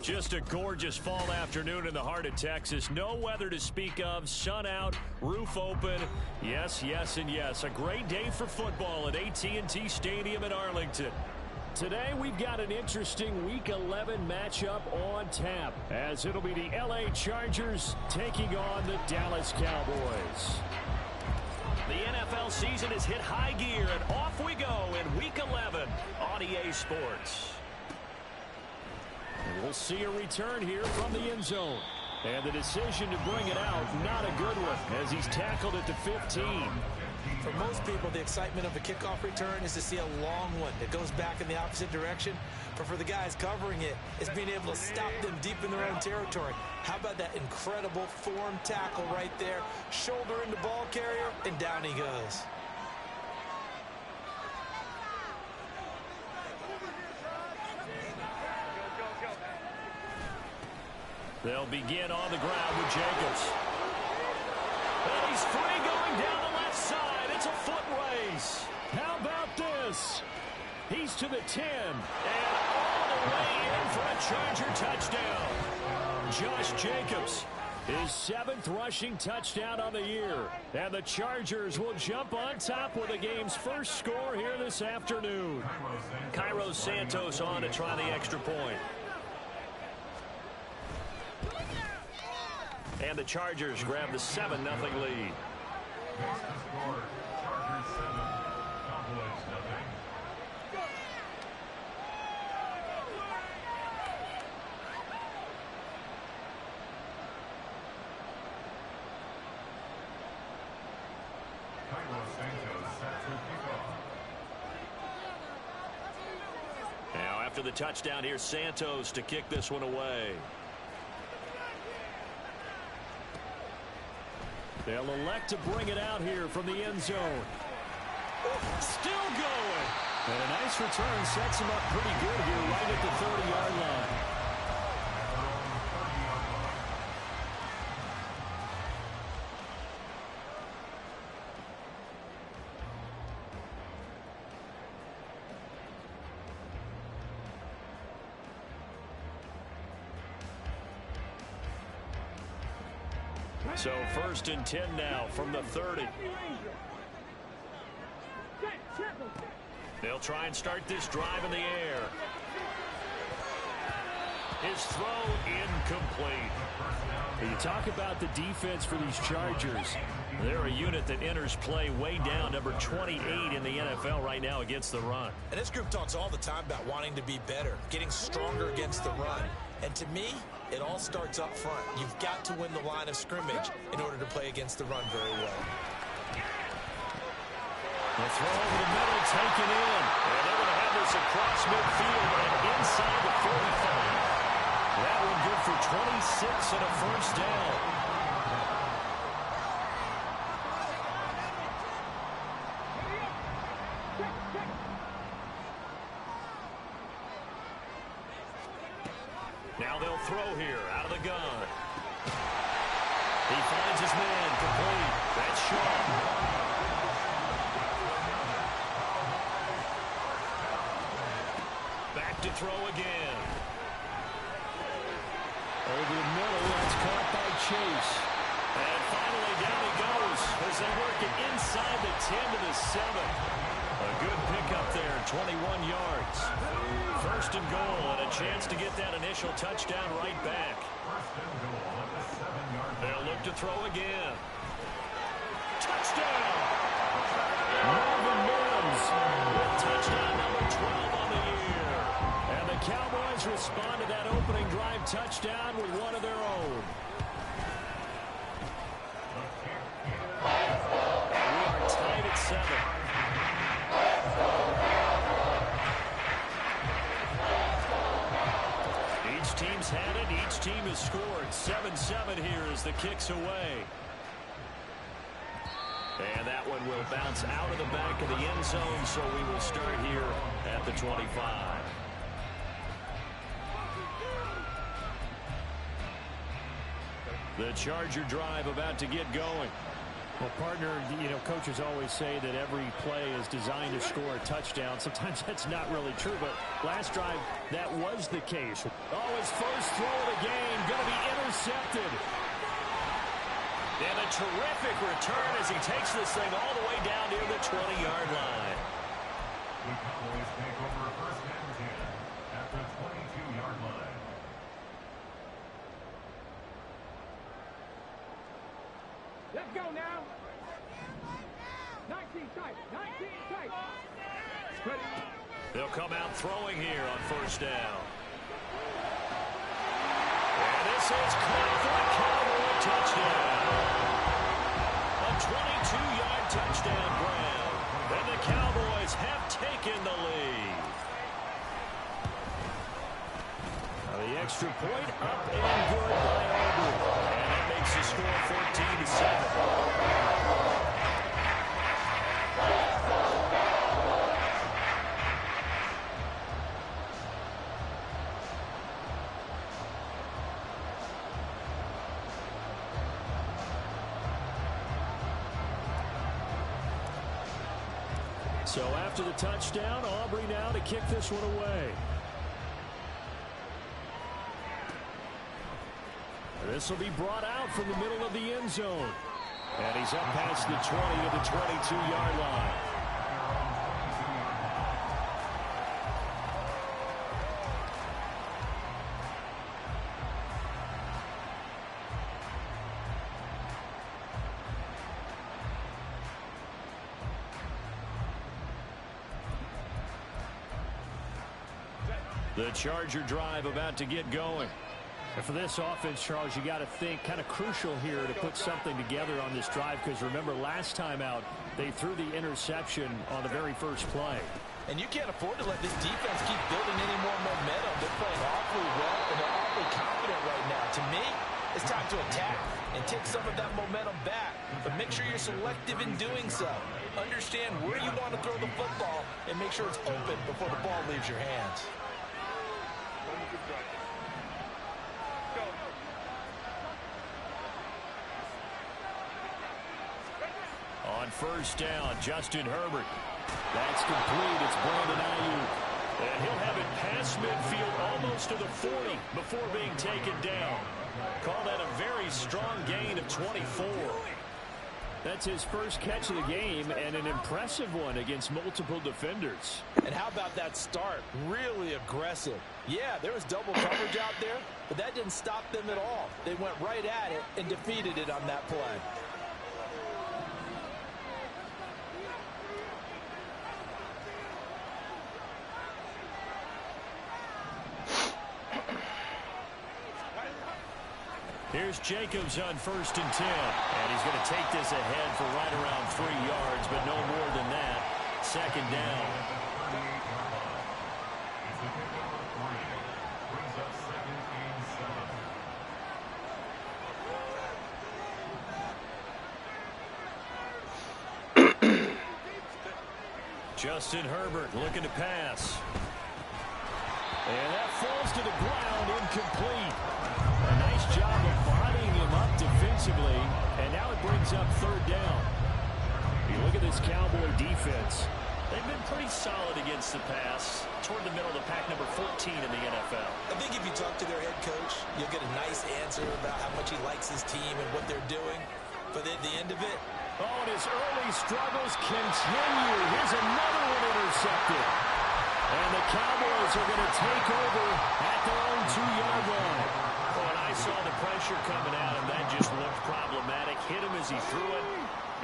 Just a gorgeous fall afternoon in the heart of Texas. No weather to speak of. Sun out, roof open. Yes, yes, and yes. A great day for football at AT&T Stadium in Arlington. Today we've got an interesting Week 11 matchup on tap, as it'll be the LA Chargers taking on the Dallas Cowboys. The NFL season has hit high gear, and off we go in Week 11 on EA Sports. And we'll see a return here from the end zone. And the decision to bring it out, not a good one, as he's tackled at the 15. For most people, the excitement of a kickoff return is to see a long one that goes back in the opposite direction. But for the guys covering it, it's being able to stop them deep in their own territory. How about that incredible form tackle right there? Shoulder in the ball carrier, and down he goes. They'll begin on the ground with Jacobs. And he's free going down the left side. It's a foot race. How about this? He's to the 10. And all the way in for a Charger touchdown. Josh Jacobs, his 7th rushing touchdown on the year. And the Chargers will jump on top with the game's first score here this afternoon. Cairo Santos on to try the extra point. And the Chargers grab the 7-0 lead. Now after the touchdown, here's Santos to kick this one away. They'll elect to bring it out here from the end zone. Still going. And a nice return sets him up pretty good here right at the 30-yard line. So 1st and 10 now from the 30. They'll try and start this drive in the air. His throw incomplete. You talk about the defense for these Chargers. They're a unit that enters play way down, number 28 in the NFL right now against the run. And this group talks all the time about wanting to be better, getting stronger against the run. And to me, it all starts up front. You've got to win the line of scrimmage in order to play against the run very well. The throw over the middle, taken in. And they're going to have this across midfield and inside the 45. That one good for 26 and a first down. Now they'll throw here out of the gun. He finds his man complete. That's Shaw. Back to throw again. Over the middle, that's caught by Chase. And finally down he goes as they work it inside the 10 to the 7. A good pickup there, 21 yards. 1st and goal, and a chance to get that initial touchdown right back. They'll look to throw again. Touchdown! Marvin Mims with touchdown number 12 on the year. And the Cowboys respond to that opening drive touchdown with one of their own. And we are tied at 7. Each team's had it. Each team has scored. 7-7 here as the kick's away. And that one will bounce out of the back of the end zone, so we will start here at the 25. The Charger drive about to get going. Well, partner, coaches always say that every play is designed to score a touchdown. Sometimes that's not really true, but last drive, that was the case. Oh, his first throw of the game going to be intercepted. And a terrific return as he takes this thing all the way down near the 20-yard line. The Cowboys take over first and 10 at the 22-yard line. Let's go now. 19 tight. 19 tight. They'll come out throwing here on first down. And this is caught for a Cowboy touchdown. A 22-yard touchdown grab. And the Cowboys have taken the lead. Now the extra point up and good by Aubrey. And that makes the score 14-7. So after the touchdown, Aubrey now to kick this one away. This will be brought out from the middle of the end zone. And he's up past the 20 to the 22-yard line. The Charger drive about to get going. And for this offense, Charles, you got to think kind of crucial here to put something together on this drive, because remember last time out they threw the interception on the very first play. And you can't afford to let this defense keep building any more momentum. They're playing awfully well, and they're awfully confident right now. To me, it's time to attack and take some of that momentum back. But make sure you're selective in doing so. Understand where you want to throw the football and make sure it's open before the ball leaves your hands. On first down, Justin Herbert. That's complete. It's Brandon Ayuk. And he'll have it past midfield almost to the 40 before being taken down. Call that a very strong gain of 24. That's his first catch of the game, and an impressive one against multiple defenders. And how about that start? Really aggressive. Yeah, there was double coverage out there, but that didn't stop them at all. They went right at it and defeated it on that play. Here's Jacobs on first and 10. And he's going to take this ahead for right around 3 yards, but no more than that. Second down. Justin Herbert looking to pass. And that falls to the ground, incomplete. A nice job of bodying him up defensively, and now it brings up third down. You look at this Cowboy defense. They've been pretty solid against the pass toward the middle of the pack, number 14 in the NFL. I think if you talk to their head coach, you'll get a nice answer about how much he likes his team and what they're doing. But at the end of it, oh, and his early struggles continue. Here's another one intercepted. And the Cowboys are going to take over at their own 2-yard line. Oh, and I saw the pressure coming at him. That just looked problematic. Hit him as he threw it,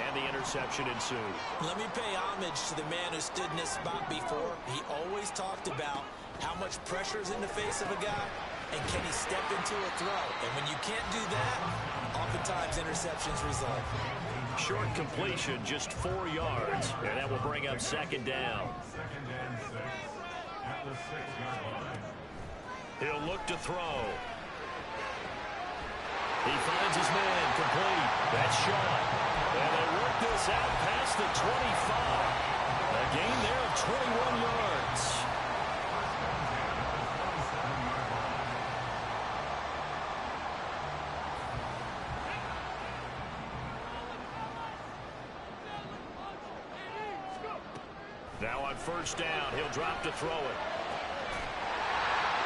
and the interception ensued. let me pay homage to the man who stood in this spot before. He always talked about how much pressure is in the face of a guy, and can he step into a throw. And when you can't do that, oftentimes interceptions result. Short completion, just 4 yards, and that will bring up second down. Second and 6 at the 6-yard line. He'll look to throw. He finds his man, complete. That's shot. And they work this out past the 25. A gain there of 21 yards. Now on first down, he'll drop to throw it.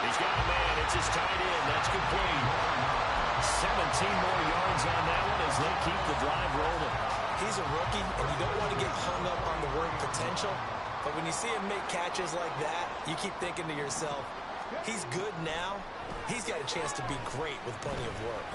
He's got a man. It's his tight end. That's complete. 17 more yards on that one as they keep the drive rolling. He's a rookie, and you don't want to get hung up on the word potential. But when you see him make catches like that, you keep thinking to yourself, he's good now. He's got a chance to be great with plenty of work.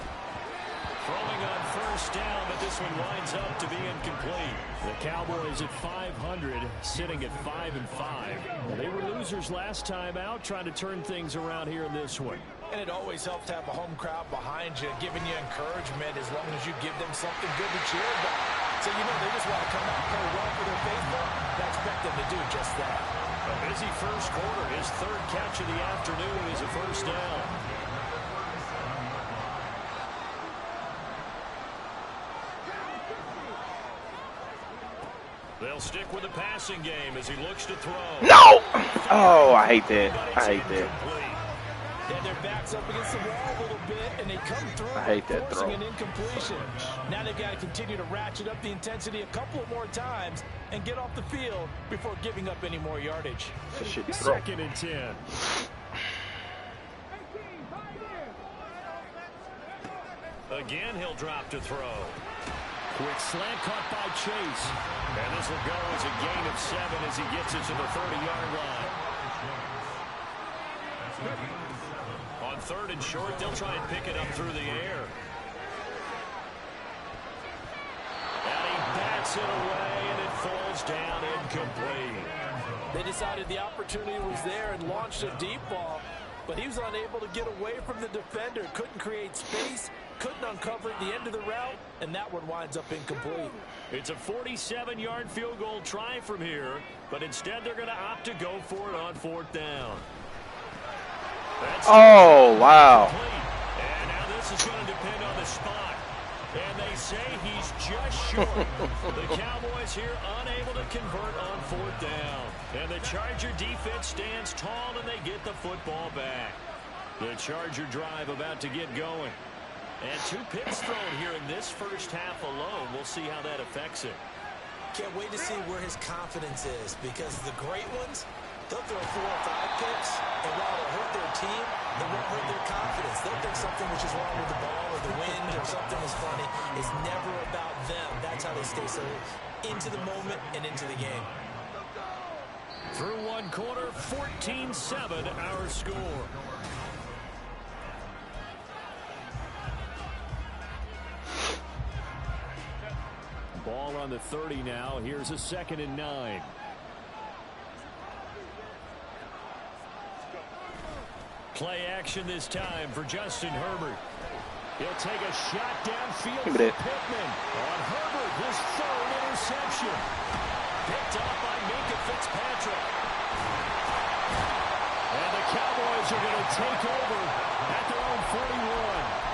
Throwing on first down, but this one winds up to be incomplete. The Cowboys at 500, sitting at 5-5. They were losers last time out, trying to turn things around here in this one. And it always helps to have a home crowd behind you, giving you encouragement as long as you give them something good to cheer about. So, you know, they just want to come out and play well for their faithful. I expect them to do just that. A busy first quarter. His third catch of the afternoon is a first down. They'll stick with the passing game as he looks to throw. No! Oh, I hate that. I hate that. Yeah, their backs up against the wall a little bit, and they come through. I hate that throw. Forcing an incompletion. Now they've got to continue to ratchet up the intensity a couple of more times and get off the field before giving up any more yardage. Second and 10. Again, he'll drop to throw. Quick slant caught by Chase. And this will go as a gain of 7 as he gets it to the 30-yard line. On third and short, they'll try and pick it up through the air. And he bats it away, and it falls down incomplete. They decided the opportunity was there and launched a deep ball, but he was unable to get away from the defender. Couldn't create space, couldn't uncover the end of the route, and that one winds up incomplete. It's a 47-yard field goal try from here, but instead they're going to opt to go for it on fourth down. Oh, wow. And now this is going to depend on the spot. And they say he's just short. The Cowboys here unable to convert on fourth down. And the Charger defense stands tall, and they get the football back. The Charger drive about to get going. And 2 picks thrown here in this first half alone. We'll see how that affects it. Can't wait to see where his confidence is, because the great ones, they'll throw 4 or 5 picks, and while it'll hurt their team, it won't hurt their confidence. They'll think something which is wrong with the ball or the wind or something is funny. It's never about them. That's how they stay so into the moment and into the game. Through one quarter, 14-7 our score. Ball on the 30 now. Here's a 2nd and 9. Play action this time for Justin Herbert. He'll take a shot downfield for Pittman. On Herbert, his 3rd interception. Picked up by Minka Fitzpatrick. And the Cowboys are going to take over at their own 41.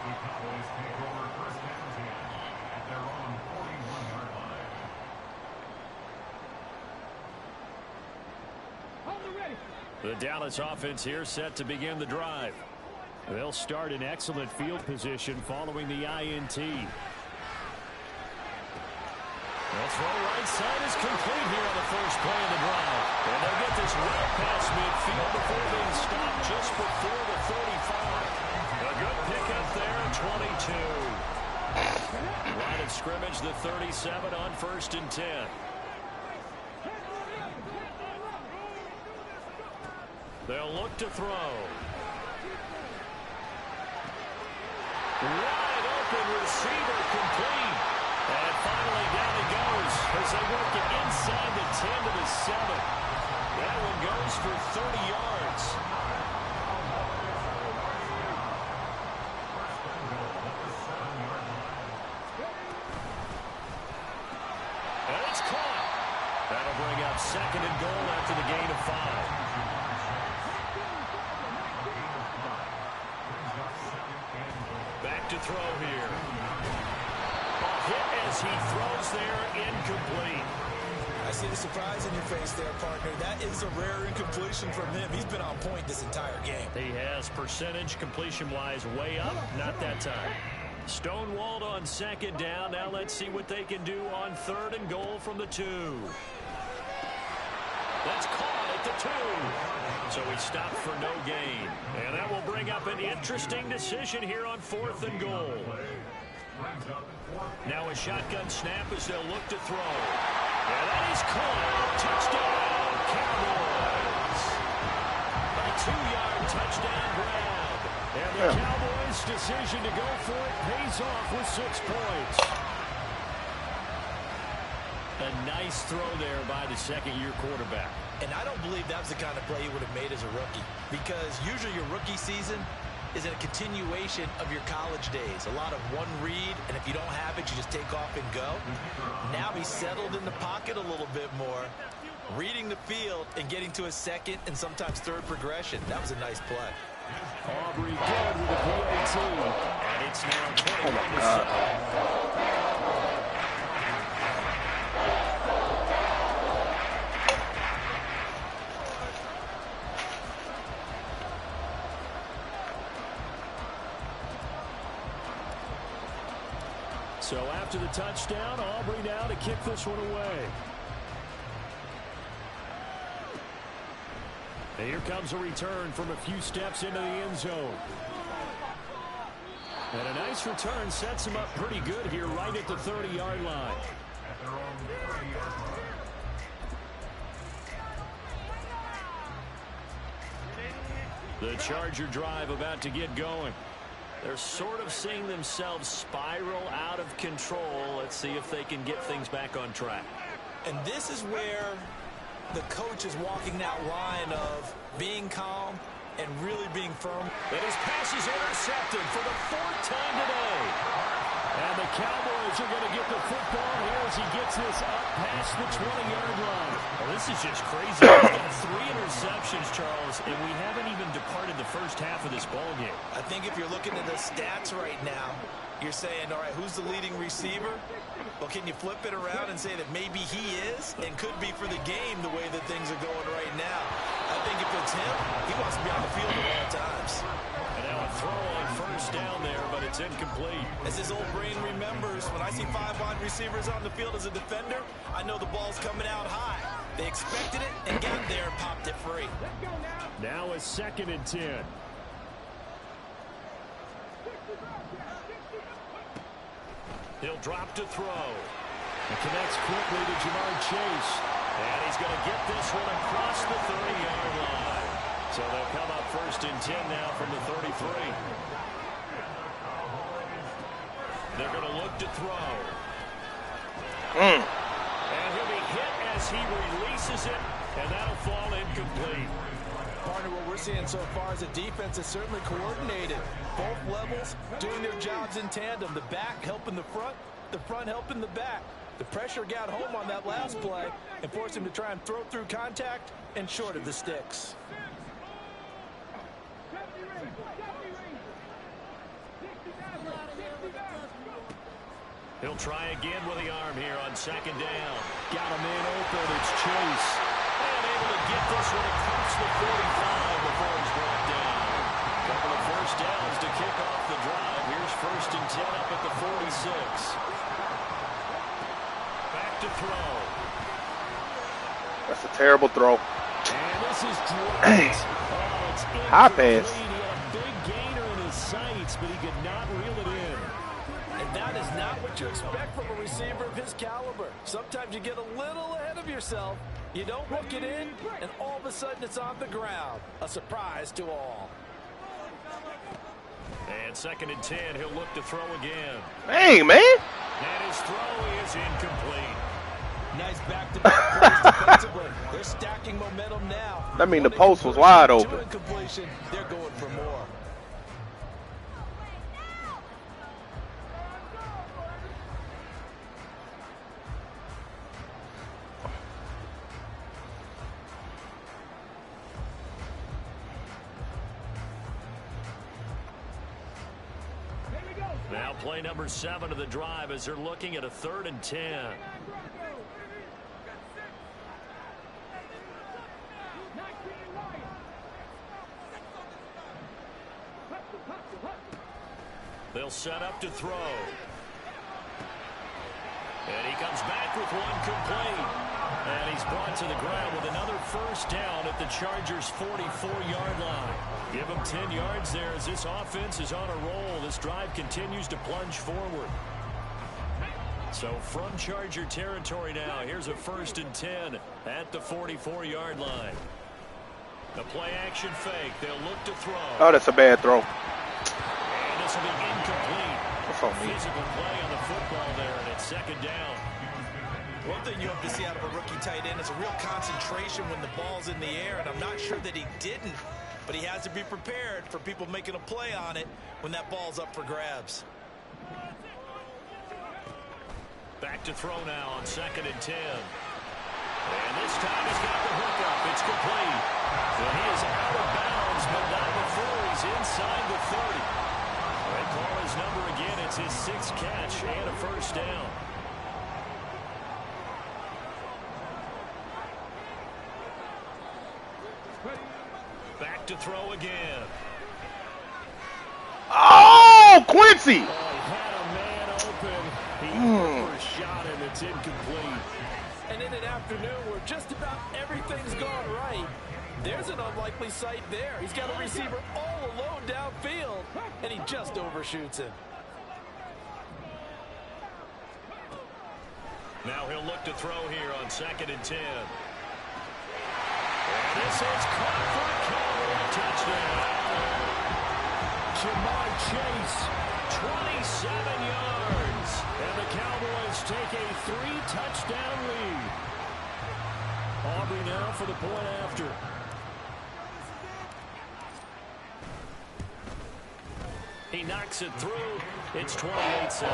The Cowboys take over first and 10 at their own 41-yard line. The Dallas offense here set to begin the drive. They'll start in excellent field position following the INT. The throw right side is complete here on the first play of the drive. And they'll get this right past midfield before being stopped just before the 35. A good pickup there at 22. Line of scrimmage, the 37 on 1st and 10. They'll look to throw. Wide open receiver complete. And finally down he goes as they work it inside the 10 to the 7. That one goes for 30 yards. And it's caught. That'll bring up 2nd and goal after the gain of 5. Back to throw here. A hit as he throws there, incomplete. I see the surprise in your face there, partner. That is a rare incompletion from him. He's been on point this entire game. He has percentage completion-wise way up, not that time. Stonewalled on second down. Now let's see what they can do on 3rd and goal from the 2. That's caught at the 2. So he stopped for no gain. And that will bring up an interesting decision here on 4th and goal. Now a shotgun snap as they'll look to throw. And that is caught. Touchdown, Cowboys. A 2-yard touchdown grab. And the Cowboys' decision to go for it pays off with 6 points. A nice throw there by the second-year quarterback. And I don't believe that was the kind of play he would have made as a rookie, because usually your rookie season is a continuation of your college days. A lot of one read, and if you don't have it, you just take off and go. Now he's settled in the pocket a little bit more, reading the field and getting to a second and sometimes third progression. That was a nice play. Aubrey good with the PAT. And it's now 21-7. So after the touchdown, Aubrey now to kick this one away. And here comes a return from a few steps into the end zone. And a nice return sets him up pretty good here right at the 30-yard line. The Charger drive about to get going. They're sort of seeing themselves spiral out of control. Let's see if they can get things back on track. And this is where the coach is walking that line of being calm and really being firm. And his pass is intercepted for the 4th time today. And the Cowboys are going to get the football here as he gets this up past the 20-yard line. Well, this is just crazy. He's got 3 interceptions, Charles, and we haven't even departed the first half of this ballgame. I think if you're looking at the stats right now, you're saying, all right, who's the leading receiver? Well, can you flip it around and say that maybe he is and could be for the game the way that things are going right now? I think if it's him, he wants to be on the field at all times. And now a throw on first down there, but it's incomplete. As his old brain remembers, when I see 5 wide receivers on the field as a defender, I know the ball's coming out high. They expected it and got there and popped it free. Now a 2nd and 10. He'll drop to throw. It connects quickly to Jamar Chase. And he's going to get this one across the 30-yard line. So they'll come up 1st and 10 now from the 33. They're going to look to throw. And he'll be hit as he releases it, and that'll fall incomplete. Partner, what we're seeing so far is the defense is certainly coordinated. Both levels doing their jobs in tandem. The back helping the front helping the back. The pressure got home on that last play and forced him to try and throw through contact and short of the sticks. He'll try again with the arm here on 2nd down. Got a man open. It's Chase. And able to get this one across the 45 before he's brought down. Couple of first downs to kick off the drive. Here's 1st and 10 up at the 46. Back to throw. That's a terrible throw. And this is Hey. High pass. He had a big gainer in his sights, but he could not reel it in. And that is not what you expect from a receiver of his caliber. Sometimes you get a little ahead of yourself. You don't look it in, and all of a sudden it's on the ground. A surprise to all. And 2nd and 10, he'll look to throw again. Hey, man. And his throw is incomplete. Nice back-to-back plays defensively. They're stacking momentum now. That mean the post was wide open. To incompletion, they're going for more. Now play number 7 of the drive as they're looking at a 3rd and 10. They'll set up to throw. And he comes back with one complete. And he's brought to the ground with another first down at the Chargers' 44-yard line. Give them 10 yards there as this offense is on a roll. This drive continues to plunge forward. So from Charger territory now, here's a 1st and 10 at the 44-yard line. The play-action fake. They'll look to throw. Oh, that's a bad throw. And this will be incomplete. That's on me. Physical play on the football there, and it's 2nd down. One thing you hope to see out of a rookie tight end is a real concentration when the ball's in the air, and I'm not sure that he didn't, but he has to be prepared for people making a play on it when that ball's up for grabs. Back to throw now on 2nd and 10. And this time he's got the hook up. It's complete. And he is out of bounds, but not before he's inside the 30. They call his number again. It's his 6th catch and a first down. Back to throw again. Oh, Quincy! Oh, he had a man open. He overshot him. It's incomplete. And in an afternoon where just about everything's gone right, there's an unlikely sight there. He's got a receiver all alone downfield, and he just overshoots him. Now he'll look to throw here on 2nd and 10. And this is caught for a Cowboy touchdown. Jamar Chase, 27 yards. And the Cowboys take a 3-touchdown lead. Aubrey now for the point after. He knocks it through. It's 28-7.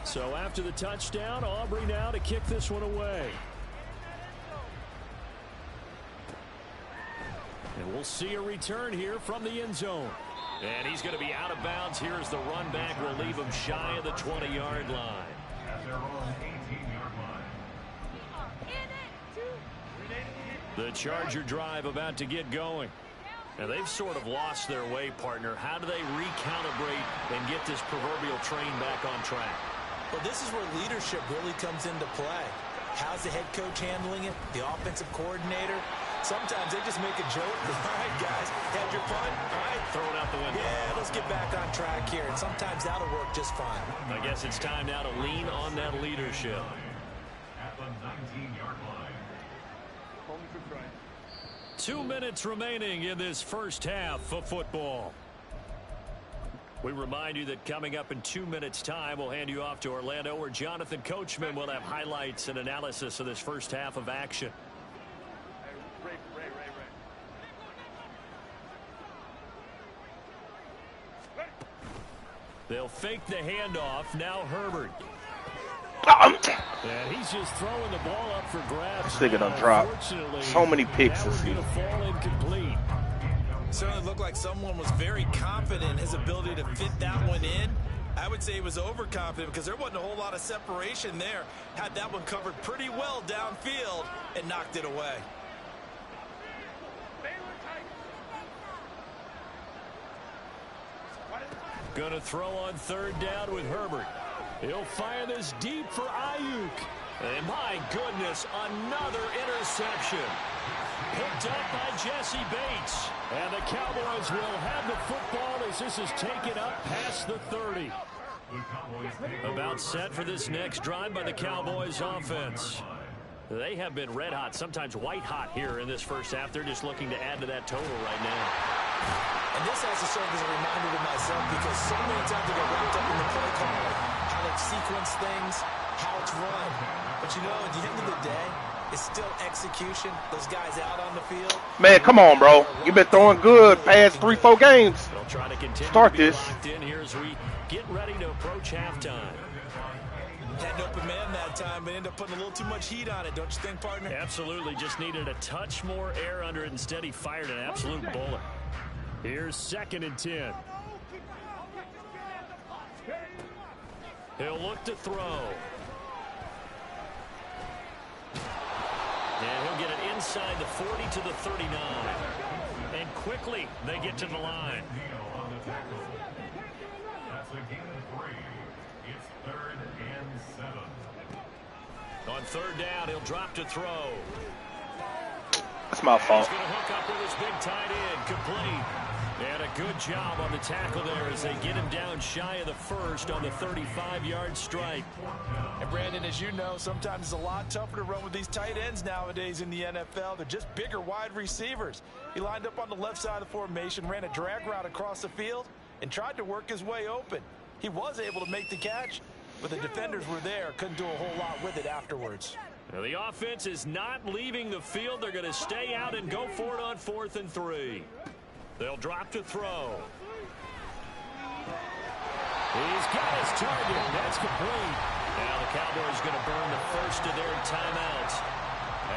So after the touchdown, Aubrey now to kick this one away. And we'll see a return here from the end zone. And he's going to be out of bounds here as the run back will leave him shy of the 20-yard line. At their own 18-yard line. The Charger drive about to get going. Now they've sort of lost their way, partner. How do they recalibrate and get this proverbial train back on track? Well, this is where leadership really comes into play. How's the head coach handling it? The offensive coordinator? Sometimes they just make a joke. All right, guys, had your fun? All right. Throw it out the window. Yeah, let's get back on track here. And sometimes that'll work just fine. I guess it's time now to lean on that leadership. At the 19-yard line. 2 minutes remaining in this first half of football. We remind you that coming up in 2 minutes' time, we'll hand you off to Orlando, where Jonathan Coachman will have highlights and analysis of this first half of action. They'll fake the handoff. Now Herbert. And he's just throwing the ball up for grabs. This nigga done dropped so many picks this season. Fall incomplete. Certainly looked like someone was very confident in his ability to fit that one in. I would say he was overconfident because there wasn't a whole lot of separation there. Had that one covered pretty well downfield and knocked it away. Gonna throw on 3rd down with Herbert. He'll fire this deep for Ayuk. And my goodness, another interception. Picked up by Jesse Bates. And the Cowboys will have the football as this is taken up past the 30. About set for this next drive by the Cowboys offense. They have been red hot, sometimes white hot here in this first half. They're just looking to add to that total right now. And this has to serve as a reminder to myself because so many times I get wrapped up in the play call, how they sequence things, how it's run. But you know, at the end of the day, it's still execution. Those guys out on the field. Man, come on, bro. You've been throwing good past 3-4 games. They'll try to continue Start to be this. locked in here as we get ready to approach halftime. Had an open man that time, but ended up putting a little too much heat on it, don't you think, partner? Absolutely. Just needed a touch more air under it. Instead, he fired an absolute bullet. Here's 2nd and 10. He'll look to throw. inside the 40 to the 39. And quickly they get to the line. That's a gain of 3. It's 3rd and 7. On 3rd down, he'll drop to throw. That's my fault. He's going to hook up with his big tight end, complete. And a good job on the tackle there as they get him down shy of the first on the 35-yard strike. And Brandon, as you know, sometimes it's a lot tougher to run with these tight ends nowadays in the NFL. They're just bigger wide receivers. He lined up on the left side of the formation, ran a drag route across the field, and tried to work his way open. He was able to make the catch, but the defenders were there, couldn't do a whole lot with it afterwards. Now the offense is not leaving the field. They're going to stay out and go for it on 4th and 3. They'll drop to throw. He's got his target. That's complete. Now the Cowboys going to burn the first of their timeouts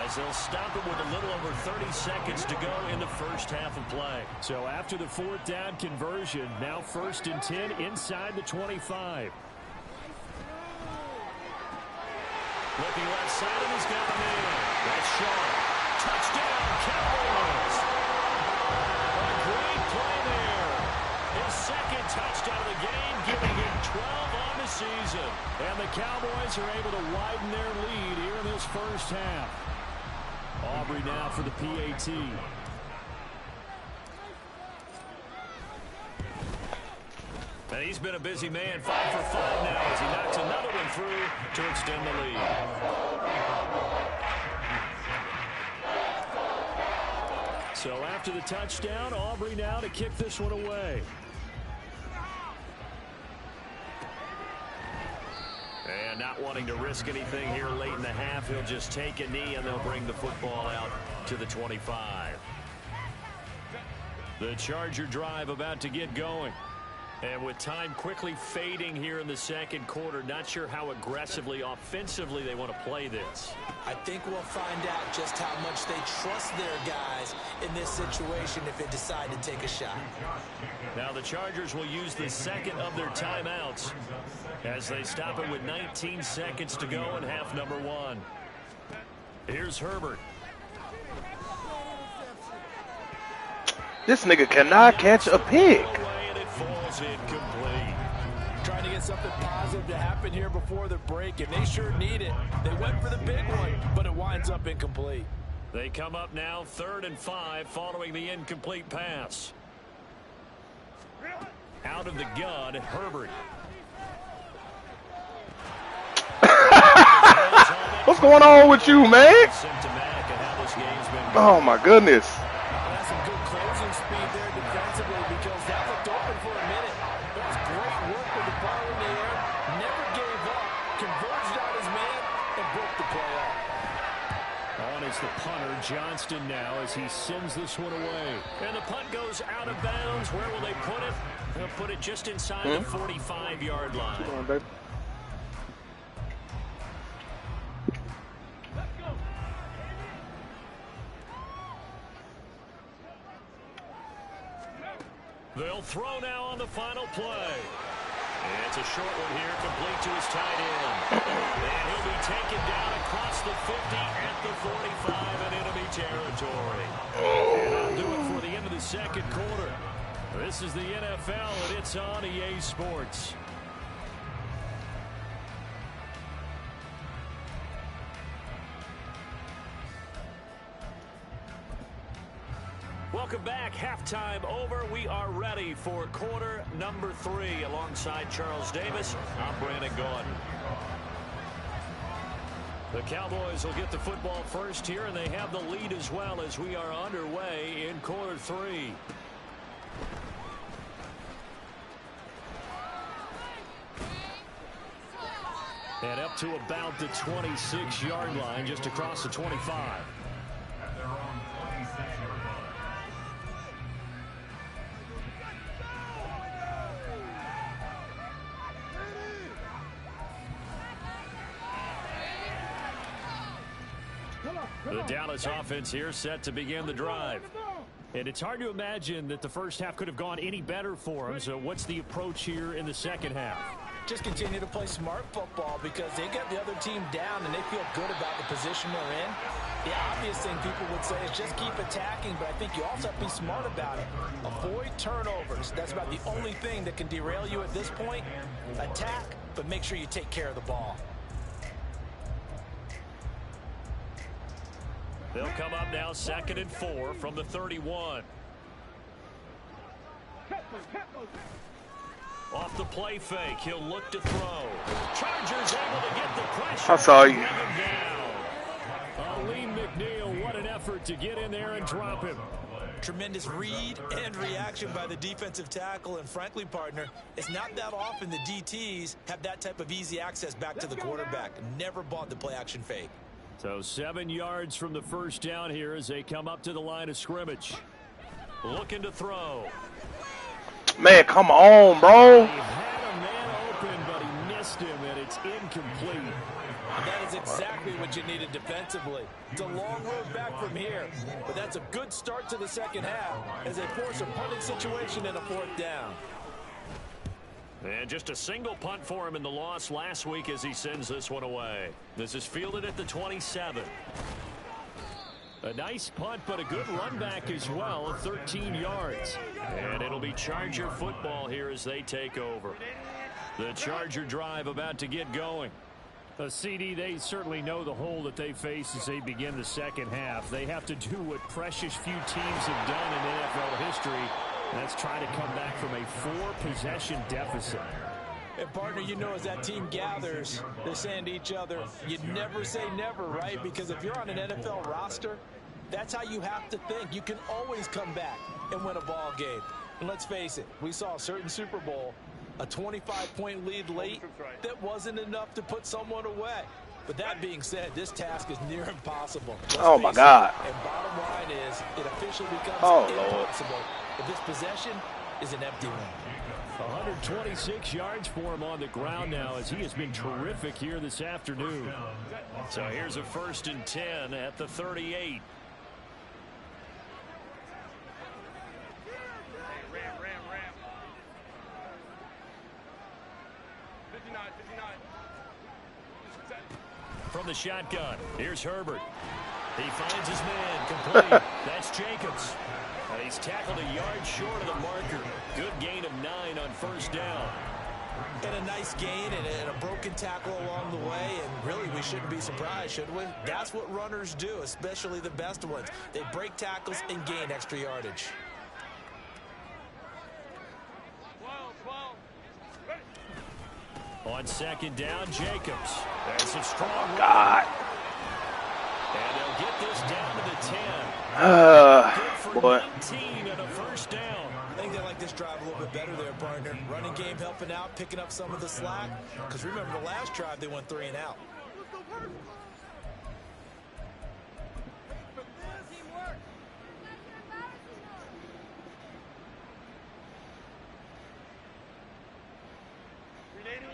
as they'll stop it with a little over 30 seconds to go in the first half of play. So after the 4th down conversion, now 1st and 10 inside the 25. Looking left side, and he's got him in. That's Shaw. Touchdown, Cowboys. A great play there. His 2nd touchdown of the game, giving him 12 on the season. And the Cowboys are able to widen their lead here in this first half. Aubrey now for the PAT. And he's been a busy man, 5 for 5 now as he knocks another one through to extend the lead. So after the touchdown, Aubrey now to kick this one away. And not wanting to risk anything here late in the half, he'll just take a knee and they'll bring the football out to the 25. The Charger drive about to get going. And with time quickly fading here in the 2nd quarter, not sure how aggressively, offensively they want to play this. I think we'll find out just how much they trust their guys in this situation if they decide to take a shot. Now the Chargers will use the 2nd of their timeouts as they stop it with 19 seconds to go in half number 1. Here's Herbert. This nigga cannot catch a pig. Falls incomplete. Trying to get something positive to happen here before the break, and they sure need it. They went for the big one, but it winds up incomplete. They come up now 3rd and 5 following the incomplete pass. Out of the gun, Herbert. What's going on with you, man? Symptomatic of how this game's been going. Oh my goodness. That's some good closing speed there defensively because that looked open for a minute. That was great work with the ball in the air. Never gave up. Converged on his man and broke the play up. On is the punter, Johnston now as he sends this one away. And the punt goes out of bounds. Where will they put it? They'll put it just inside the 45-yard line. Come on, baby. They'll throw now on the final play. It's a short one here, complete to his tight end. And he'll be taken down across the 50 at the 45 in enemy territory. And that'll do it for the end of the 2nd quarter. This is the NFL, and it's on EA Sports. Welcome back. Halftime over. We are ready for quarter number 3 alongside Charles Davis. I'm Brandon Gordon. The Cowboys will get the football first here, and they have the lead as well as we are underway in quarter 3. And up to about the 26-yard line, just across the 25. At their own 26-yard line. The Dallas offense here set to begin the drive. And it's hard to imagine that the first half could have gone any better for them. So what's the approach here in the second half? Just continue to play smart football because they get the other team down and they feel good about the position they're in. The obvious thing people would say is just keep attacking, but I think you also have to be smart about it. Avoid turnovers. That's about the only thing that can derail you at this point. Attack, but make sure you take care of the ball. They'll come up now 2nd and 4 from the 31. Off the play fake, he'll look to throw. Chargers able to get the pressure. I saw you. Lee McNeil, what an effort to get in there and drop him. Tremendous read and reaction by the defensive tackle, and frankly, partner, it's not that often the DTs have that type of easy access back to the quarterback. Never bought the play action fake. So 7 yards from the first down here as they come up to the line of scrimmage. Looking to throw. Man, come on, bro. He had a man open, but he missed him, and it's incomplete. And that is exactly what you needed defensively. It's a long road back from here, but that's a good start to the second half as they force a punting situation and a 4th down. And just a single punt for him in the loss last week as he sends this one away. This is fielded at the 27. A nice punt, but a good run back as well, 13 yards. And it'll be Charger football here as they take over. The Charger drive about to get going. CD, they certainly know the hole that they face as they begin the second half. They have to do what precious few teams have done in NFL history. That's try to come back from a 4-possession deficit. And partner, you know, as that team gathers, they're saying to each other, you never say never, right? Because if you're on an NFL roster, that's how you have to think. You can always come back and win a ball game. And let's face it, we saw a certain Super Bowl, a 25-point lead late that wasn't enough to put someone away. But that being said, this task is near impossible. Oh, my God. And bottom line is, it officially becomes impossible if this possession is an empty one. 126 yards for him on the ground now as he has been terrific here this afternoon. So here's a 1st and 10 at the 38. From the shotgun, here's Herbert. He finds his man, complete. That's Jacobs. He's tackled a yard short of the marker. Good gain of 9 on 1st down. And a nice gain and a broken tackle along the way, and really we shouldn't be surprised, should we? That's what runners do, especially the best ones. They break tackles and gain extra yardage. On 2nd down, Jacobs. That's a strong run. God. And they'll get this down to the 10. Good for Boy. 19 and a 1st down. I think they like this drive a little bit better there, partner. Running game helping out, picking up some of the slack. Because remember, the last drive they went 3 and out.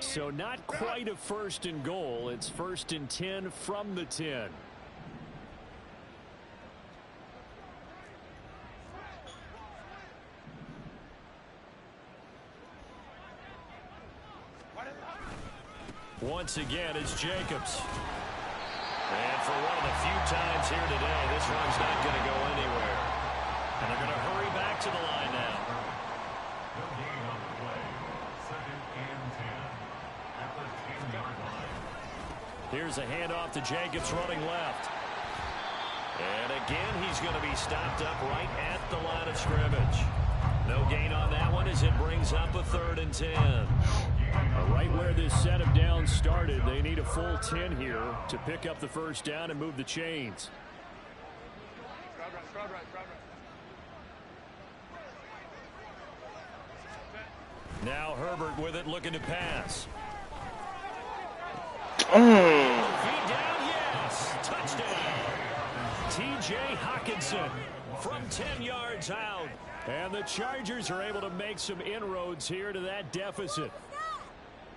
So not quite a 1st and goal. It's 1st and 10 from the 10. Once again, it's Jacobs. And for one of the few times here today, this one's not going to go anywhere. And they're going to hurry back to the line now. No gain on the play. 2nd and 10 at the 10-yard line. Here's a handoff to Jacobs running left. And again, he's going to be stopped up right at the line of scrimmage. No gain on that one as it brings up a 3rd and 10. Right where this set of downs started, they need a full 10 here to pick up the 1st down and move the chains. Now Herbert with it, looking to pass. Feet down, yes. Touchdown. T.J. Hockenson from 10 yards out. And the Chargers are able to make some inroads here to that deficit.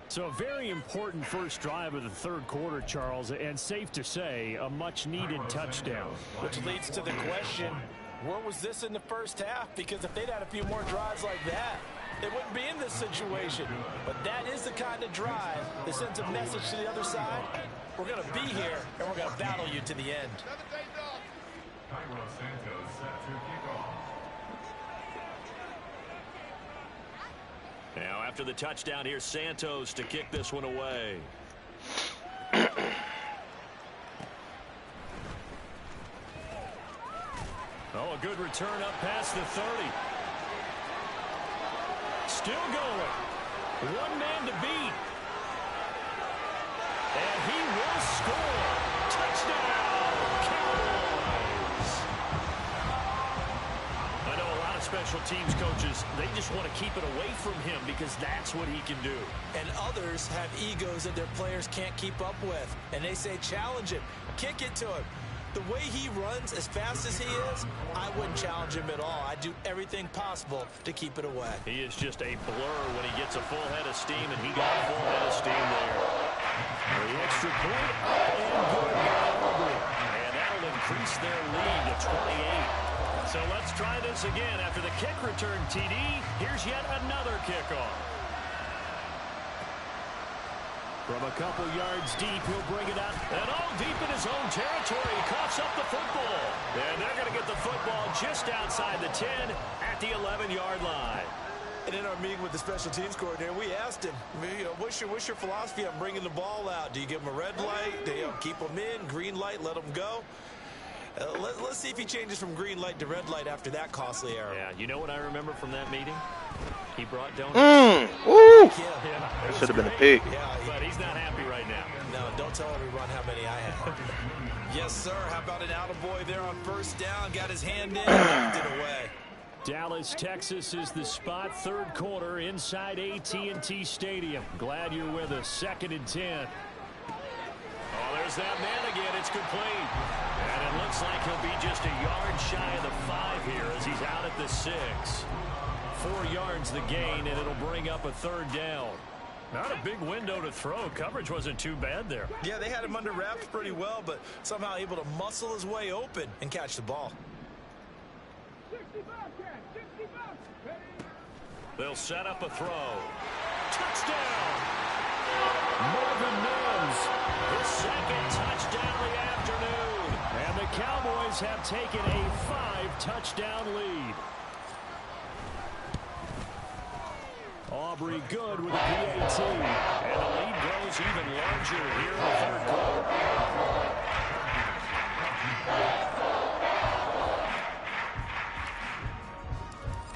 So a very important first drive of the 3rd quarter, Charles, and safe to say, a much-needed touchdown. Which leads to the question, where was this in the first half? Because if they'd had a few more drives like that, they wouldn't be in this situation. But that is the kind of drive that sends a message to the other side. We're going to be here, and we're going to battle you to the end. Cairo Santos set to kick off. Now, after the touchdown, here's Santos to kick this one away. Oh, a good return up past the 30. Still going. One man to beat. And he will score. Touchdown, Cowboys. I know a lot of special teams coaches, they just want to keep it away from him because that's what he can do. And others have egos that their players can't keep up with. And they say, challenge him, kick it to him. The way he runs, as fast as he is, I wouldn't challenge him at all. I'd do everything possible to keep it away. He is just a blur when he gets a full head of steam, and he got a full head of steam there. The extra point up and good by Aubrey. And that'll increase their lead to 28. So let's try this again. After the kick return, TD, here's yet another kickoff. From a couple yards deep, he'll bring it out. And all deep in his own territory, he coughs up the football. And they're going to get the football just outside the 10 at the 11-yard line. And in our meeting with the special teams coordinator, we asked him, what's your philosophy on bringing the ball out? Do you give him a red light? Do you keep him in? Green light, let him go? Let's see if he changes from green light to red light after that costly error. Yeah, you know what I remember from that meeting? He brought donuts. Ooh. Yeah, That should have been a pick. Yeah, but he's not happy right now. No, don't tell everyone how many I have. Yes, sir. How about an attaboy there on first down? Got his hand in and knocked it away. Dallas, Texas is the spot. Third quarter inside AT&T Stadium. Glad you're with us. 2nd and 10. Oh, there's that man again. It's complete. And it looks like he'll be just a yard shy of the 5 here as he's out at the 6. 4 yards the gain, and it'll bring up a 3rd down. Not a big window to throw. Coverage wasn't too bad there. Yeah, they had him under wraps pretty well, but somehow able to muscle his way open and catch the ball. They'll set up a throw. Touchdown! Marvin Mims, his 2nd touchdown of the afternoon. And the Cowboys have taken a 5-touchdown lead. Aubrey good with a PAT. And the lead grows even larger here in the 3rd quarter.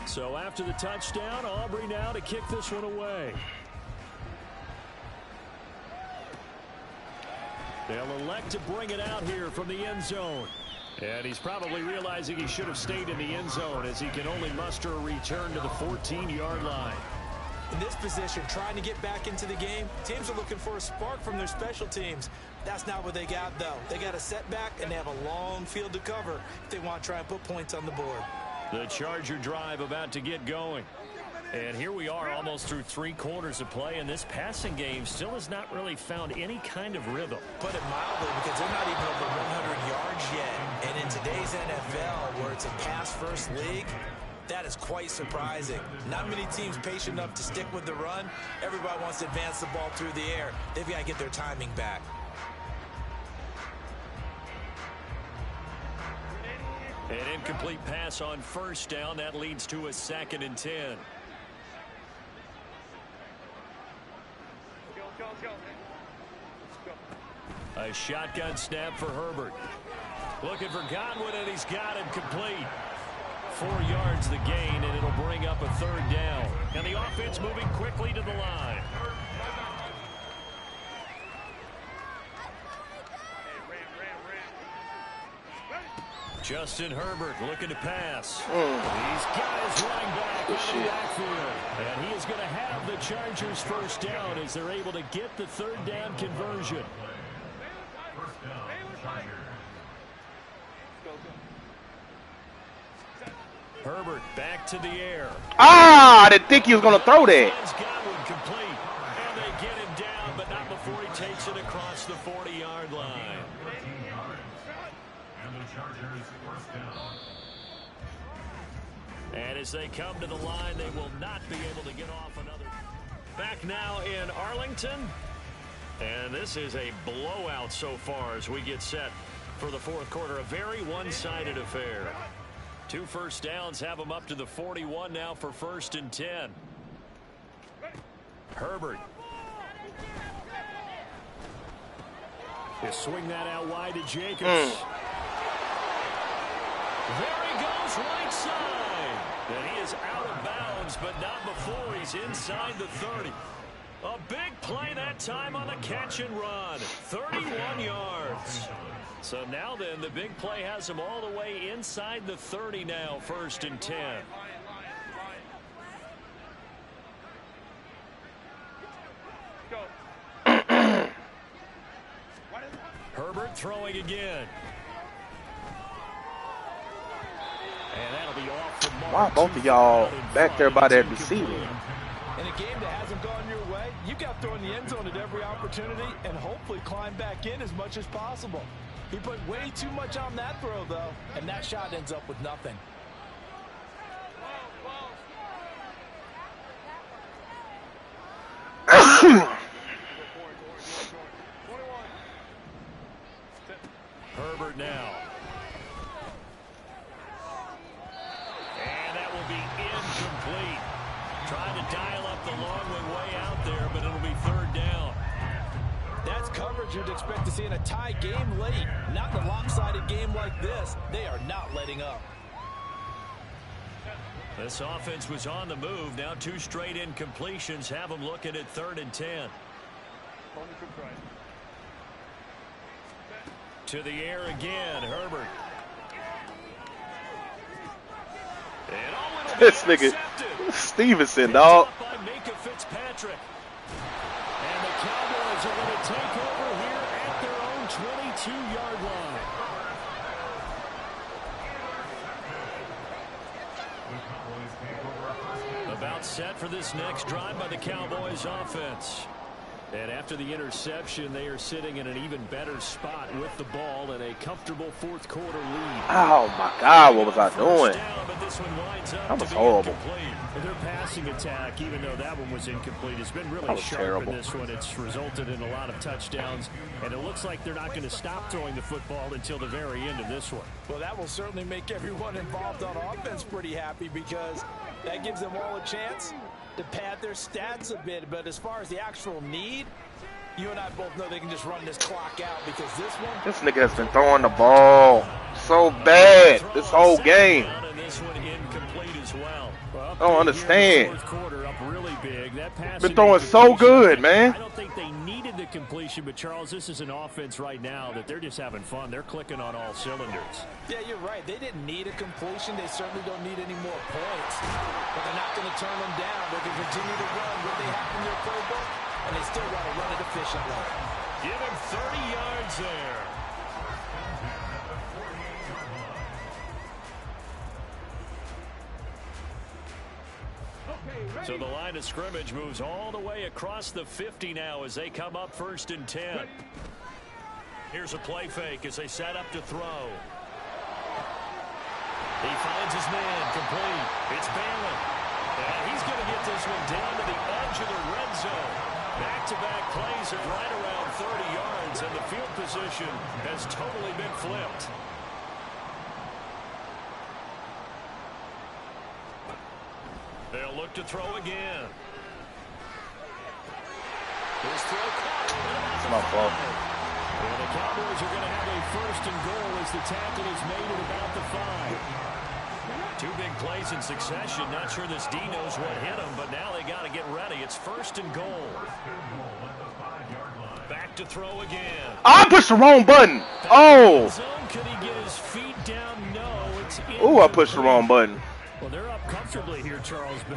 So after the touchdown, Aubrey now to kick this one away. They'll elect to bring it out here from the end zone. And he's probably realizing he should have stayed in the end zone as he can only muster a return to the 14-yard line. In this position, trying to get back into the game, teams are looking for a spark from their special teams. That's not what they got, though. They got a setback, and they have a long field to cover if they want to try and put points on the board. The Charger drive about to get going. And here we are almost through 3 quarters of play, and this passing game still has not really found any kind of rhythm. Put it mildly, because they're not even over 100 yards yet. And in today's NFL, where it's a pass-first league, that is quite surprising. Not many teams patient enough to stick with the run. Everybody wants to advance the ball through the air. They've got to get their timing back. An incomplete pass on first down. That leads to a 2nd and 10. A shotgun snap for Herbert. Looking for Godwin, and he's got him complete. 4 yards the gain, and it'll bring up a 3rd down. And the offense moving quickly to the line. Justin Herbert looking to pass. These guys running back in the backfield. And he is going to have the Chargers first down as they're able to get the 3rd down conversion. First down, Chargers. Herbert back to the air. Ah, I didn't think he was going to throw that. Godwin complete. And they get him down, but not before he takes it across the 40-yard line. 13 yards. And the Chargers first down. And as they come to the line, they will not be able to get off another. Back now in Arlington. And this is a blowout so far as we get set for the fourth quarter. A very one-sided affair. 2 first downs have them up to the 41 now for 1st and 10. Herbert. He'll swing that out wide to Jacobs. There he goes, right side. And he is out of bounds, but not before he's inside the 30. A big play that time on the catch and run. 31 yards. So now then, the big play has him all the way inside the 30 now, 1st and 10. Herbert throwing again. And that'll be off the mark. Why both of y'all back there by that receiver? In a game that hasn't gone your way, you got to throw in the end zone at every opportunity and hopefully climb back in as much as possible. He put way too much on that throw, though, and that shot ends up with nothing. Herbert now. And that will be incomplete. Trying to dial up the long way out there, but it'll be 3rd down. That's coverage you'd expect to see in a tie game late. Not in a lopsided game like this. They are not letting up. This offense was on the move. Now 2 straight incompletions have them looking at 3rd and 10. To the air again, Herbert. And this nigga Stevenson, dog. And the Cowboys are going to take over here at their own 22-yard line. About set for this next drive by the Cowboys offense. And after the interception, they are sitting in an even better spot with the ball and a comfortable 4th quarter lead. Oh my God, what was I doing? That was horrible. Their passing attack, even though that one was incomplete, has been really sharp terrible in this one. It's resulted in a lot of touchdowns, and it looks like they're not going to stop throwing the football until the very end of this one. Well, that will certainly make everyone involved on offense pretty happy because that gives them all a chance to pad their stats a bit. But as far as the actual need, you and I both know they can just run this clock out because this nigga has been throwing the ball so bad this whole game. I don't understand. Been throwing so good, man. I don't think they needed the completion, but Charles, this is an offense right now that they're just having fun. They're clicking on all cylinders. Yeah, you're right. They didn't need a completion. They certainly don't need any more points. But they're not going to turn them down. They can continue to run what they have in their playbook, and they still got to run it efficiently. Give him 30 yards there. So the line of scrimmage moves all the way across the 50 now as they come up 1st and 10. Here's a play fake as they set up to throw. He finds his man complete. It's Balin. And he's going to get this one down to the edge of the red zone. Back-to-back plays at right around 30 yards, and the field position has totally been flipped. They'll look to throw again. His throw caught. It's my fault. And the Cowboys are going to have a 1st and goal as the tackle is made at about the 5. 2 big plays in succession. Not sure this D knows what hit him, but now they got to get ready. It's 1st and goal. Back to throw again. I pushed the wrong button. Oh. Could he get his feet down? No. It's I pushed the wrong button. Well, they're up comfortably here, Charles, but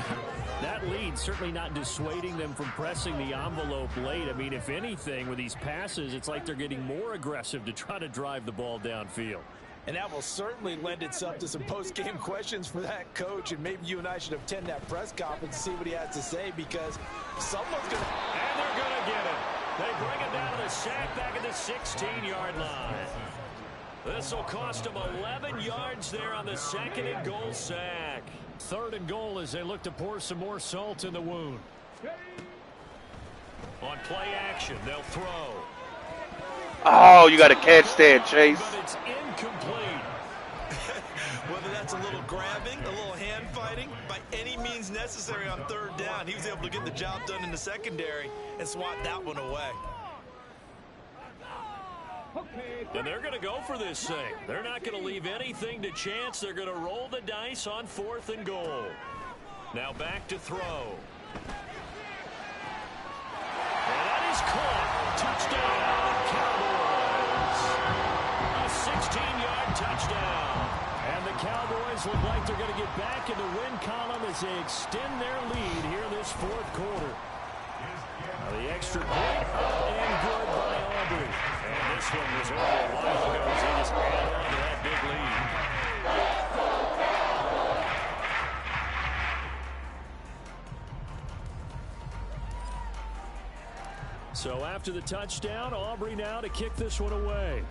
that lead certainly not dissuading them from pressing the envelope late. I mean, if anything, with these passes, it's like they're getting more aggressive to try to drive the ball downfield. And that will certainly lend itself to some post-game questions for that coach, and maybe you and I should attend that press conference and see what he has to say because someone's going to... And they're going to get it. They bring it down to the sack back at the 16-yard line. This will cost them 11 yards there on the 2nd and goal sack. 3rd and goal as they look to pour some more salt in the wound. On play action, they'll throw. Oh, you got to catch that, Chase. But it's incomplete. Whether that's a little grabbing, a little hand fighting, by any means necessary on 3rd down, he was able to get the job done in the secondary and swat that one away. And they're going to go for this thing. They're not going to leave anything to chance. They're going to roll the dice on 4th and goal. Now back to throw. And that is caught. Touchdown, Cowboys. A 16-yard touchdown. And the Cowboys look like they're going to get back in the win column as they extend their lead here this 4th quarter. Now the extra point up and good by Aubrey. And this one was over a while ago as they just add on to that big lead. So after the touchdown, Aubrey now to kick this one away.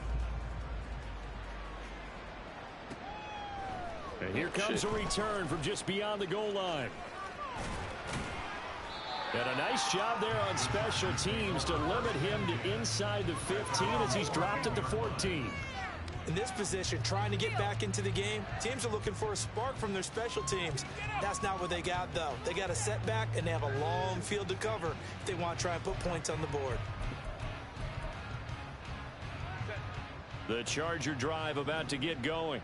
And here comes a return from just beyond the goal line. And a nice job there on special teams to limit him to inside the 15 as he's dropped at the 14. In this position, trying to get back into the game, teams are looking for a spark from their special teams. That's not what they got, though. They got a setback, and they have a long field to cover if they want to try and put points on the board. The Charger drive about to get going.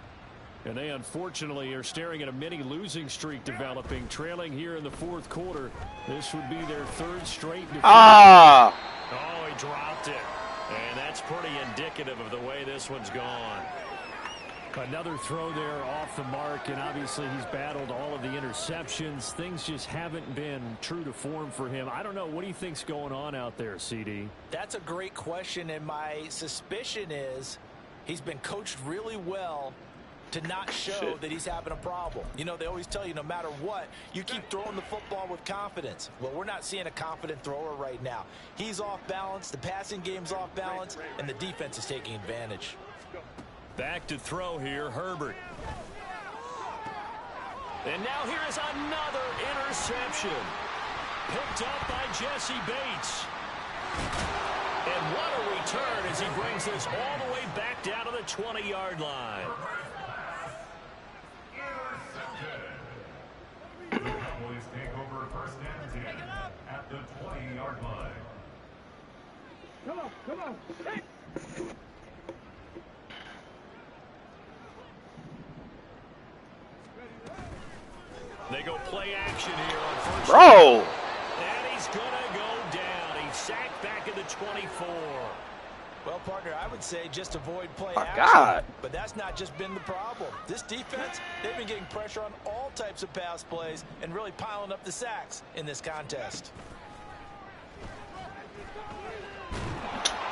And they unfortunately are staring at a mini losing streak developing, trailing here in the 4th quarter. This would be their 3rd straight defeat. Oh, he dropped it. And that's pretty indicative of the way this one's gone. Another throw there off the mark, and obviously he's battled all of the interceptions. Things just haven't been true to form for him. I don't know. What do you think's going on out there, CD? That's a great question, and my suspicion is he's been coached really well to not show that he's having a problem. You know, they always tell you no matter what, you keep throwing the football with confidence. Well, we're not seeing a confident thrower right now. He's off balance, the passing game's off balance, and the defense is taking advantage. Back to throw here, Herbert. And now here is another interception. Picked up by Jesse Bates. And what a return as he brings this all the way back down to the 20-yard line. Cowboys take over 1st and 10 at the 20-yard line. Come on, come on. Hey. They go play action here on 1st. Bro. And he's going to go down. He's sacked back at the 24. Well, partner, I would say just avoid play My action. God. But that's not just been the problem. This defense, they've been getting pressure on all types of pass plays and really piling up the sacks in this contest.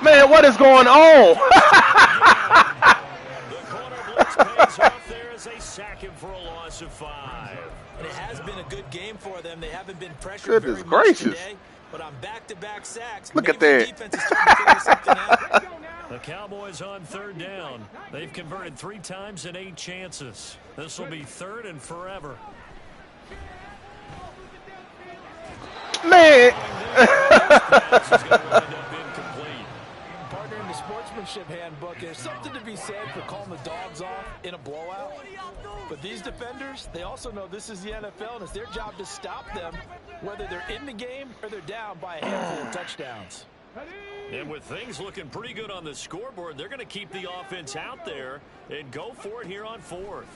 Man, what is going on? The corner blitz pays off there as they sack him for a loss of 5. And it has been a good game for them. They haven't been pressured Goodness very much gracious. today. But on back-to-back sacks, Look at maybe the that. defense is starting to figure something out. The Cowboys on 3rd down. They've converted 3 times in 8 chances. This will be 3rd and forever. Man. This is going to wind up incomplete. Partner, in the sportsmanship handbook, there's something to be said for calling the dogs off in a blowout. But these defenders, they also know this is the NFL, and it's their job to stop them, whether they're in the game or they're down by a handful of touchdowns. And with things looking pretty good on the scoreboard, they're going to keep the offense out there and go for it here on 4th.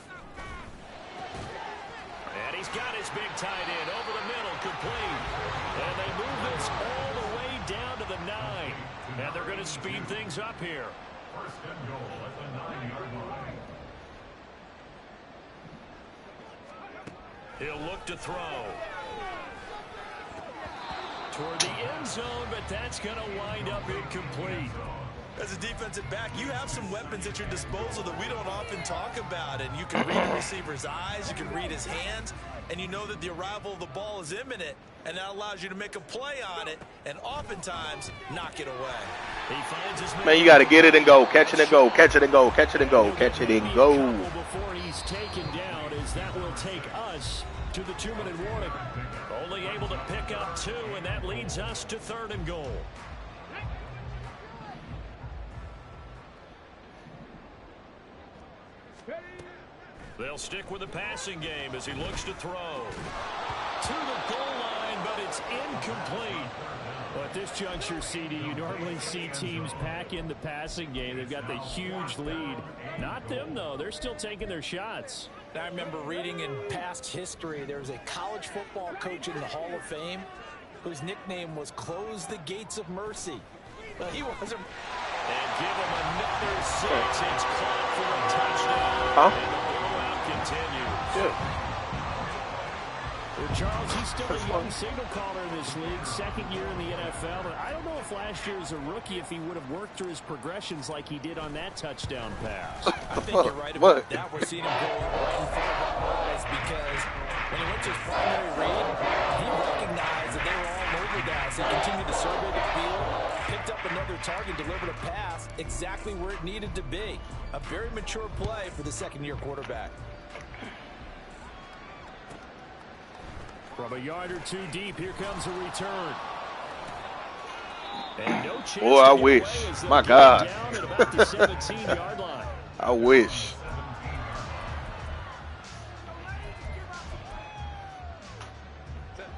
And he's got his big tight end over the middle, complete. And they move this all the way down to the 9. And they're going to speed things up here. 1st and goal at the 9-yard line. He'll look to throw. Toward the end zone, but that's going to wind up incomplete. As a defensive back, you have some weapons at your disposal that we don't often talk about. And you can read the receiver's eyes, you can read his hands, and you know that the arrival of the ball is imminent, and that allows you to make a play on it and oftentimes knock it away. Man, you got to get it and go. Catch it and go. Catch it and go. Catch it and go. Catch it and go. Before he's taken down, as that will take us to the 2-minute warning. Only able to pick up 2, and that leads us to 3rd and goal. They'll stick with the passing game as he looks to throw. To the goal line, but it's incomplete. Well, at this juncture, CD, you normally see teams pack in the passing game. They've got the huge lead. Not them, though. They're still taking their shots. I remember reading in past history, there was a college football coach in the Hall of Fame whose nickname was Close the Gates of Mercy. But he wasn't. And give him another 6. It's caught for a touchdown. Huh? And the blowout continues. Yeah. Well, Charles, he's still a young signal caller in this league, 2nd year in the NFL. But I don't know if last year as a rookie, if he would have worked through his progressions like he did on that touchdown pass. I think you're right about that. We're seeing him go up right in front of our eyes because when he went to his primary read, he recognized that they were all over that. So he continued to survey the field, picked up another target, delivered a pass exactly where it needed to be. A very mature play for the 2nd-year quarterback. From a yard or 2 deep, here comes a return. And no chance. Boy, I wish. My God. Down at about the 17-yard line. I wish.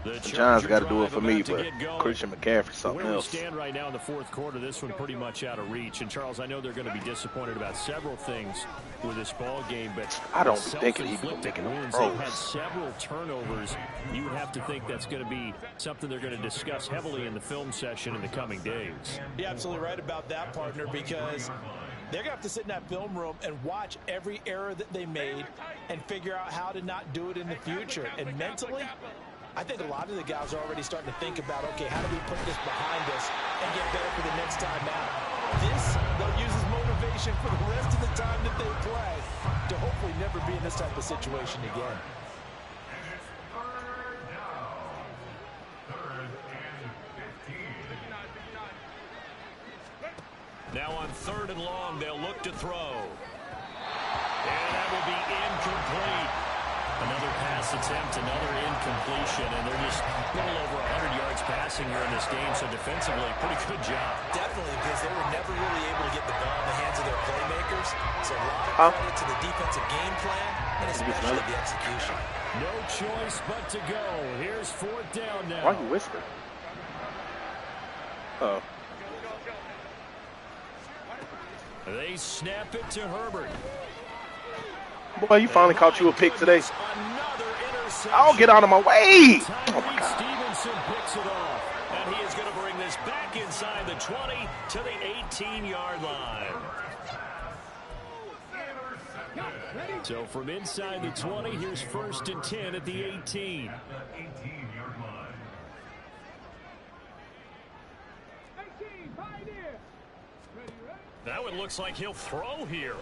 The Giants got to do it for me, but Christian McCaffrey something Where else. we stand right now in the 4th quarter, this one pretty much out of reach. And, Charles, I know they're going to be disappointed about several things with this ball game, but I don't think he's making them wins. throws. They've had several turnovers. You would have to think that's going to be something they're going to discuss heavily in the film session in the coming days. You're absolutely right about that, partner, because they're going to have to sit in that film room and watch every error that they made and figure out how to not do it in the future. And mentally, I think a lot of the guys are already starting to think about, okay, how do we put this behind us and get better for the next time out? This, they'll use as motivation for the rest of the time that they play to hopefully never be in this type of situation again. Now on 3rd and long, they'll look to throw. And that will be incomplete. Another pass attempt, another incompletion, and they're just a little over 100 yards passing here in this game, so defensively, pretty good job. Definitely, because they were never really able to get the ball in the hands of their playmakers. So a lot of credit to the defensive game plan, and especially the execution. No choice but to go. Here's 4th down now. Why are you whispering? Oh. They snap it to Herbert. Boy, you finally caught you a pick today. I'll get out of my way. Oh, my God. Stevenson picks it off, and he is going to bring this back inside the 20 to the 18-yard line. So from inside the 20, here's 1st and 10 at the 18. Now it looks like he'll throw here.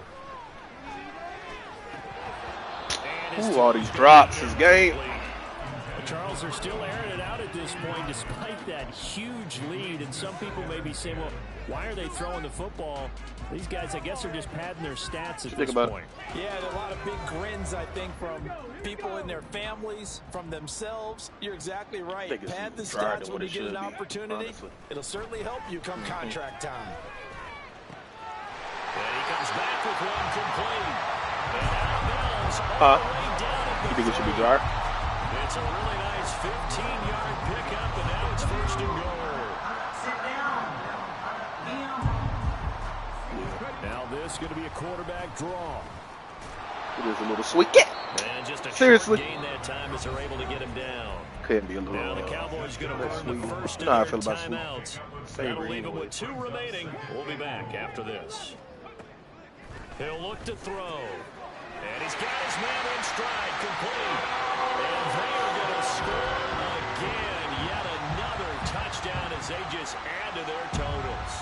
Ooh, all these drops this game. Charles, they're still airing it out at this point despite that huge lead. And some people may be saying, well, why are they throwing the football? These guys, I guess, are just padding their stats at this point. Yeah, there are a lot of big grins, I think, from people in their families, from themselves. You're exactly right. Pad the stats when you get an opportunity. It'll certainly help you come contract time. And he comes back with one complete. And out of bounds all the way down at the You think it should be dry? It's a really nice 15-yard pickup, and now it's 1st and goal. Now this is going to be a quarterback draw. It is a little sweet. Yeah. And just a Seriously. short gain that time as they're able to get him down. Couldn't be a little. Now the Cowboys going to burn the first of No, I their feel about timeouts. That'll leave him with 2 remaining. We'll be back after this. He'll look to throw. And he's got his man in stride, complete. And they are going to score again. Yet another touchdown as they just add to their totals.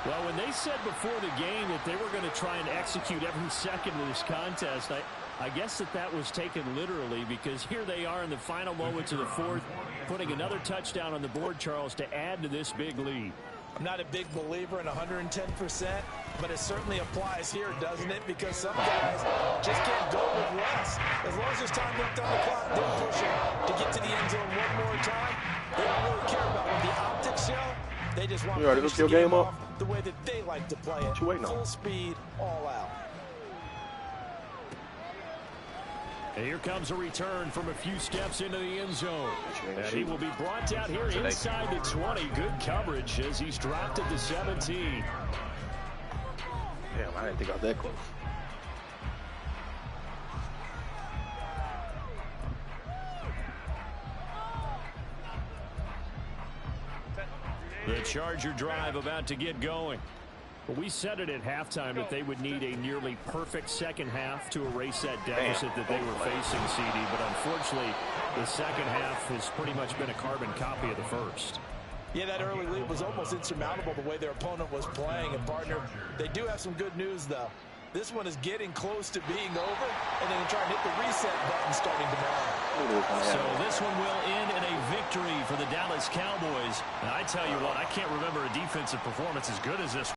Well, when they said before the game that they were going to try and execute every second of this contest, I guess that was taken literally, because here they are in the final moments of the fourth, putting another touchdown on the board, Charles, to add to this big lead. I'm not a big believer in 110%, but it certainly applies here, doesn't it? Because some guys just can't go with less. As long as there's time left on the clock, they're pushing to get to the end zone one more time. They don't really care about what the optics show. They just want to finish the game off the way that they like to play it. Full speed, all out. And here comes a return from a few steps into the end zone. And he will be brought down here inside the 20. Good coverage as he's dropped at the 17. Damn, I didn't think I was that close. The Charger drive about to get going. Well, we said it at halftime that they would need a nearly perfect second half to erase that deficit that they were facing, CD. But unfortunately, the second half has pretty much been a carbon copy of the first. Yeah, that early lead was almost insurmountable the way their opponent was playing. And, partner, they do have some good news, though. This one is getting close to being over, and then try and hit the reset button starting tomorrow. So this one will end in a victory for the Dallas Cowboys. And I tell you what, I can't remember a defensive performance as good as this.